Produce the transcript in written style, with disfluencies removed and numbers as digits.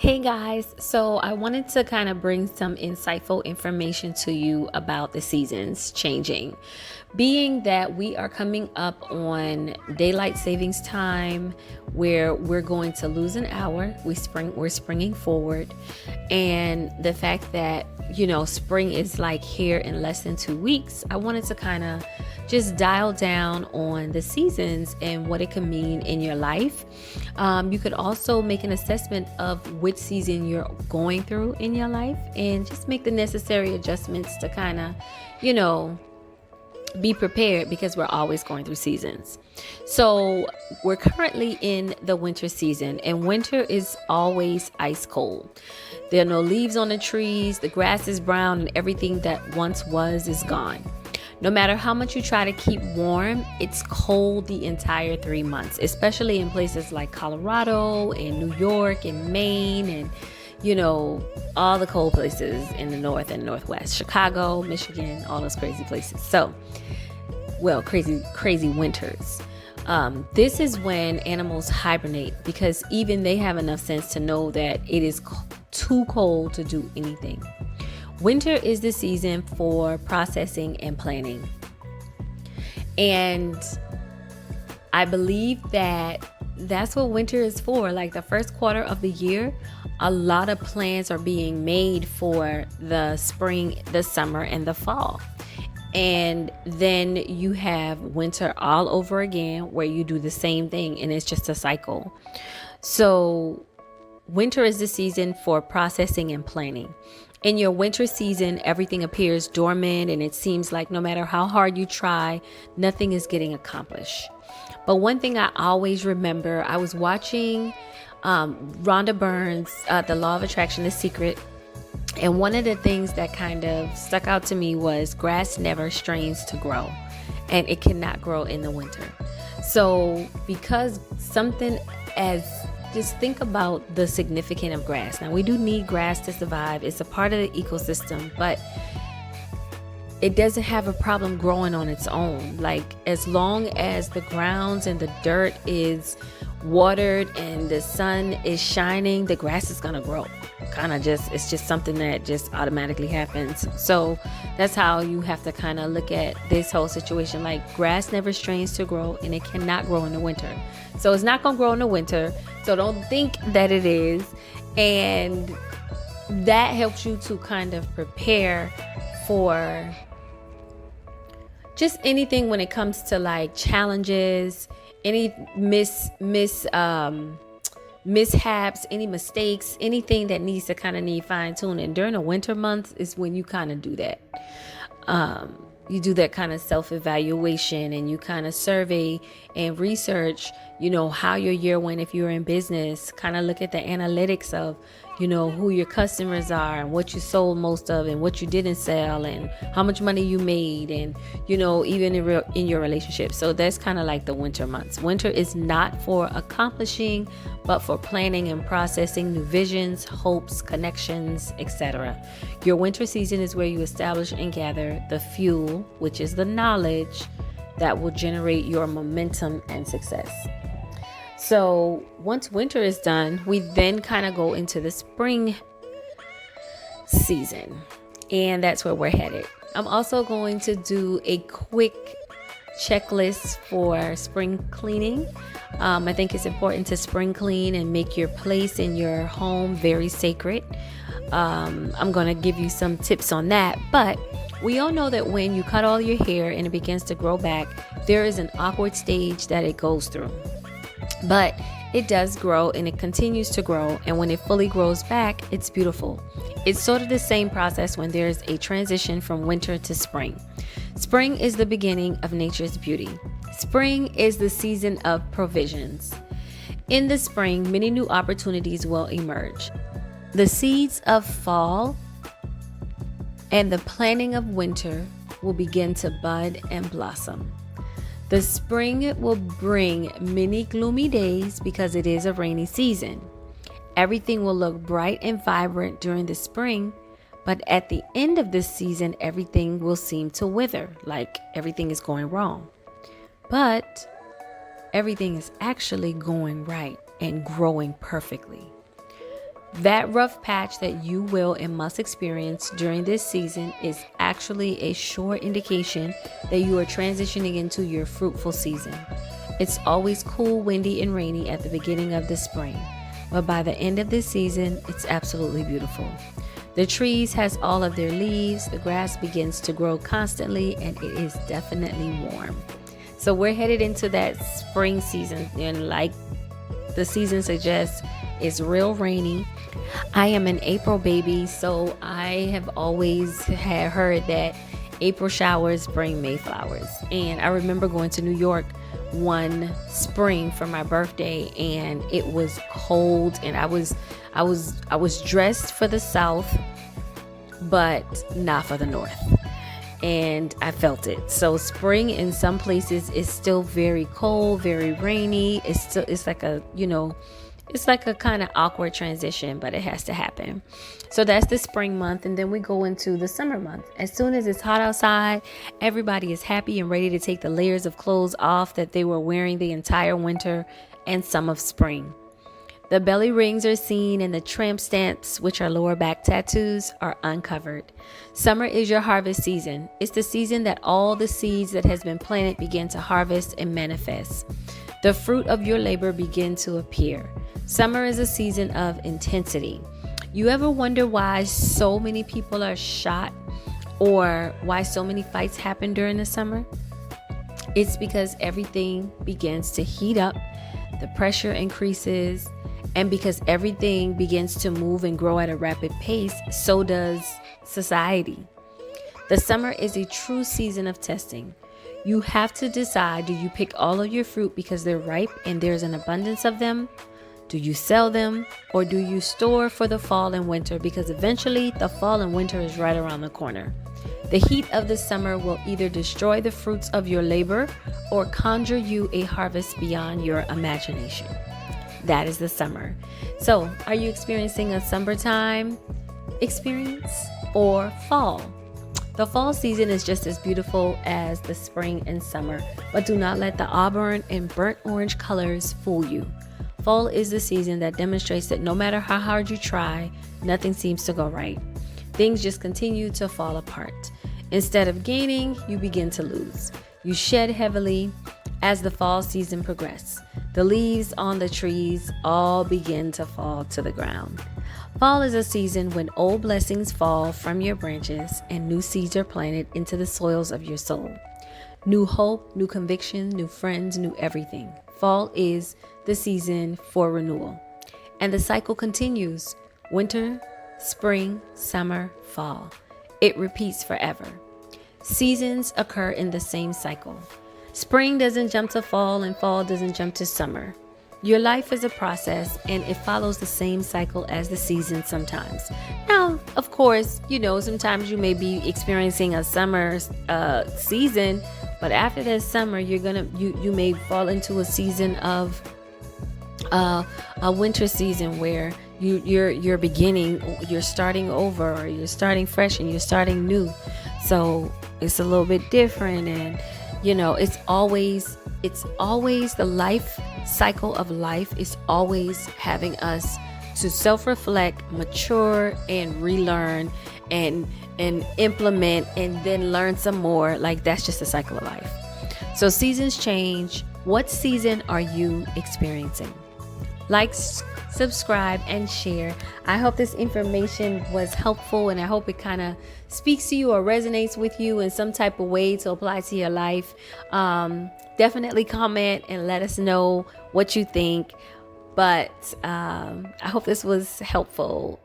Hey guys, so I wanted to kind of bring some insightful information to you about the seasons changing. Being that we are coming up on daylight savings time where we're going to lose an hour, we're springing forward, and the fact that spring is like here in less than 2 weeks, I wanted to kind of just dial down on the seasons and what it can mean in your life. You could also make an assessment of which season you're going through in your life and just make the necessary adjustments to kind of, be prepared, because we're always going through seasons. So we're currently in the winter season, and winter is always ice cold. There are no leaves on the trees, the grass is brown, and everything that once was is gone. No matter how much you try to keep warm, it's cold the entire 3 months, especially in places like Colorado and New York and Maine and all the cold places in the north and northwest, Chicago, Michigan, all those crazy places. So, crazy winters. This is when animals hibernate, because even they have enough sense to know that it is too cold to do anything. Winter is the season for processing and planning. And I believe that that's what winter is for. Like the first quarter of the year, a lot of plans are being made for the spring, the summer, and the fall. And then you have winter all over again, where you do the same thing, and it's just a cycle. So winter is the season for processing and planning. In your winter season, everything appears dormant, and it seems like no matter how hard you try, nothing is getting accomplished. But one thing I always remember, I was watching Rhonda Byrne's The Law of Attraction, The Secret. And one of the things that kind of stuck out to me was grass never strains to grow, and it cannot grow in the winter. So because just think about the significance of grass. Now, we do need grass to survive. It's a part of the ecosystem, but it doesn't have a problem growing on its own. Like, as long as the grounds and the dirt is watered and the sun is shining, the grass is going to grow. It's just something that just automatically happens. So that's how you have to kind of look at this whole situation. Like, grass never strains to grow, and it cannot grow in the winter. So it's not going to grow in the winter. So don't think that it is. And that helps you to kind of prepare for just anything when it comes to like challenges, any mishaps, any mistakes, anything that needs to need fine tuning. During the winter months is when you kind of do that. You do that kind of self-evaluation, and you kind of survey and research, how your year went. If you're in business, kind of look at the analytics of, who your customers are and what you sold most of and what you didn't sell and how much money you made, and, even in your relationship. So that's kind of like the winter months. Winter is not for accomplishing, but for planning and processing new visions, hopes, connections, etc. Your winter season is where you establish and gather the fuel, which is the knowledge that will generate your momentum and success. So once winter is done, we then kind of go into the spring season, and that's where we're headed. I'm also going to do a quick checklist for spring cleaning. I think it's important to spring clean and make your place in your home very sacred. I'm going to give you some tips on that, but we all know that when you cut all your hair and it begins to grow back, there is an awkward stage that it goes through. But it does grow, and it continues to grow, and when it fully grows back, it's beautiful. It's sort of the same process when there's a transition from winter to spring. Spring is the beginning of nature's beauty. Spring is the season of provisions. In the spring, many new opportunities will emerge. The seeds of fall and the planting of winter will begin to bud and blossom. The spring will bring many gloomy days because it is a rainy season. Everything will look bright and vibrant during the spring, but at the end of this season, everything will seem to wither, like everything is going wrong. But everything is actually going right and growing perfectly. That rough patch that you will and must experience during this season is actually a sure indication that you are transitioning into your fruitful season. It's always cool, windy, and rainy at the beginning of the spring, but by the end of this season, it's absolutely beautiful. The trees has all of their leaves, the grass begins to grow constantly, and it is definitely warm. So we're headed into that spring season, and like the season suggests, it's real rainy. I am an April baby, so I have always had heard that April showers bring May flowers. And I remember going to New York one spring for my birthday, and it was cold, and I was dressed for the South, but not for the North. And I felt it. So spring in some places is still very cold, very rainy. It's like a kind of awkward transition, but it has to happen. So that's the spring month, and then we go into the summer month. As soon as it's hot outside, everybody is happy and ready to take the layers of clothes off that they were wearing the entire winter and some of spring. The belly rings are seen, and the tramp stamps, which are lower back tattoos, are uncovered. Summer is your harvest season. It's the season that all the seeds that has been planted begin to harvest and manifest. The fruit of your labor begin to appear. Summer is a season of intensity. You ever wonder why so many people are shot or why so many fights happen during the summer? It's because everything begins to heat up, the pressure increases, and because everything begins to move and grow at a rapid pace, so does society. The summer is a true season of testing. You have to decide, do you pick all of your fruit because they're ripe and there's an abundance of them? Do you sell them, or do you store for the fall and winter, because eventually the fall and winter is right around the corner? The heat of the summer will either destroy the fruits of your labor or conjure you a harvest beyond your imagination. That is the summer. So, are you experiencing a summertime experience or fall? The fall season is just as beautiful as the spring and summer, but do not let the auburn and burnt orange colors fool you. Fall is the season that demonstrates that no matter how hard you try, nothing seems to go right. Things just continue to fall apart. Instead of gaining, you begin to lose. You shed heavily as the fall season progresses. The leaves on the trees all begin to fall to the ground. Fall is a season when old blessings fall from your branches and new seeds are planted into the soils of your soul. New hope, new conviction, new friends, new everything. Fall is the season for renewal. And the cycle continues. Winter, spring, summer, fall. It repeats forever. Seasons occur in the same cycle. Spring doesn't jump to fall and fall doesn't jump to summer. Your life is a process and it follows the same cycle as the seasons sometimes. Now, of course, sometimes you may be experiencing a summer season, but after that summer, you may fall into a season of a winter season where you're starting over, or you're starting fresh and you're starting new. So it's a little bit different, and it's always the life cycle of life is always having us to self-reflect, mature, and relearn and implement, and then learn some more. Like, that's just the cycle of life. So seasons change. What season are you experiencing? Like, subscribe, and share. I hope this information was helpful, and I hope it kind of speaks to you or resonates with you in some type of way to apply to your life. Definitely comment and let us know what you think. But I hope this was helpful.